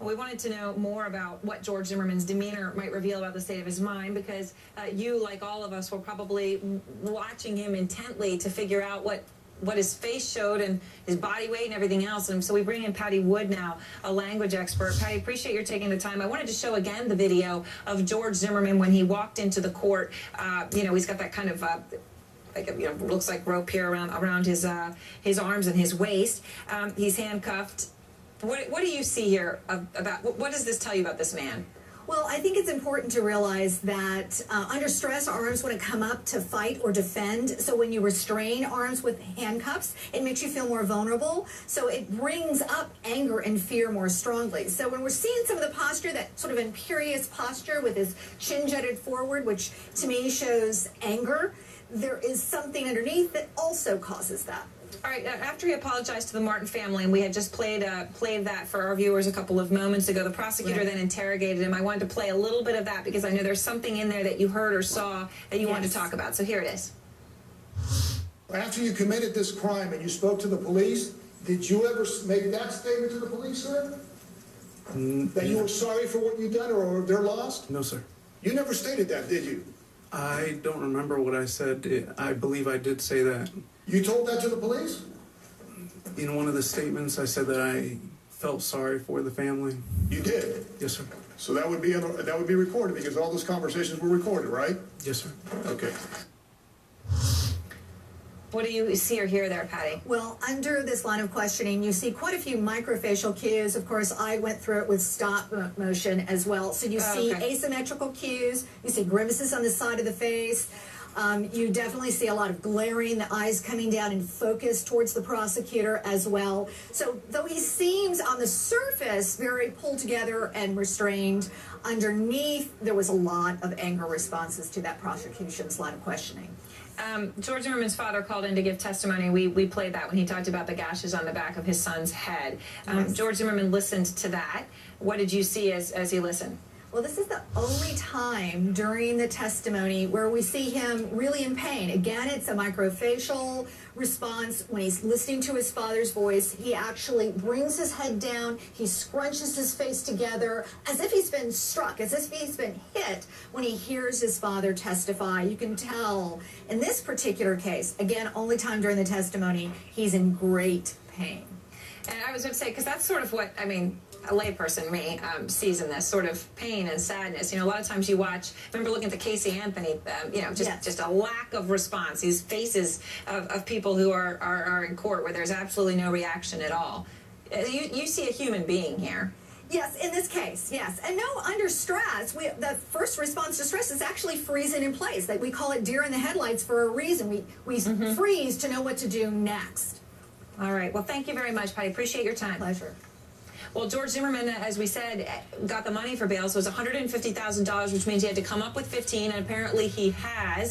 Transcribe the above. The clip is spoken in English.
Well, we wanted to know more about what George Zimmerman's demeanor might reveal about the state of his mind, because you, like all of us, were probably watching him intently to figure out what his face showed and his body weight and everything else. And so we bring in Patti Wood now, a language expert. Patti, appreciate your taking the time. I wanted to show again the video of George Zimmerman when he walked into the court. You know, he's got that kind of looks like rope here around his arms and his waist. He's handcuffed. What do you see here about what does this tell you about this man? Well, I think it's important to realize that under stress, our arms want to come up to fight or defend. So when you restrain arms with handcuffs, it makes you feel more vulnerable. So it brings up anger and fear more strongly. So when we're seeing some of the posture, that sort of imperious posture with his chin jutted forward, which to me shows anger, there is something underneath that also causes that. All right, after he apologized to the Martin family, and we had just played that for our viewers a couple of moments ago, the prosecutor then interrogated him. I wanted to play a little bit of that because I know there's something in there that you heard or saw that you wanted to talk about. So here it is. After you committed this crime and you spoke to the police, did you ever make that statement to the police, sir? That you were sorry for what you've done or they're lost? No, sir. You never stated that, did you? I don't remember what I said. I believe I did say that. You told that to the police? In one of the statements, I said that I felt sorry for the family. You did? Yes, sir. So that would be recorded because all those conversations were recorded, right? Yes, sir. Okay. What do you see or hear there, Patti? Well, under this line of questioning, you see quite a few microfacial cues. Of course, I went through it with stop motion as well. So you see asymmetrical cues, you see grimaces on the side of the face. You definitely see a lot of glaring, the eyes coming down in focus towards the prosecutor as well. So though he seems on the surface very pulled together and restrained, underneath there was a lot of anger responses to that prosecution's line of questioning. George Zimmerman's father called in to give testimony. We played that when he talked about the gashes on the back of his son's head. George Zimmerman listened to that. What did you see as he listened? Well, this is the only time during the testimony where we see him really in pain. Again, it's a microfacial response. When he's listening to his father's voice, he actually brings his head down, he scrunches his face together as if he's been struck, as if he's been hit when he hears his father testify. You can tell in this particular case, again, only time during the testimony, he's in great pain. And I was going to say, because that's sort of what, I mean, a layperson, me, sees in this sort of pain and sadness. You know, a lot of times you watch, remember looking at the Casey Anthony, you know, just a lack of response. These faces of people who are in court where there's absolutely no reaction at all. You see a human being here. Yes, in this case, yes. And no, under stress, the first response to stress is actually freezing in place. Like we call it deer in the headlights for a reason. We freeze to know what to do next. All right. Well, thank you very much, Patti. Appreciate your time. Pleasure. Well, George Zimmerman, as we said, got the money for bail, so it was $150,000, which means he had to come up with 15, and apparently he has.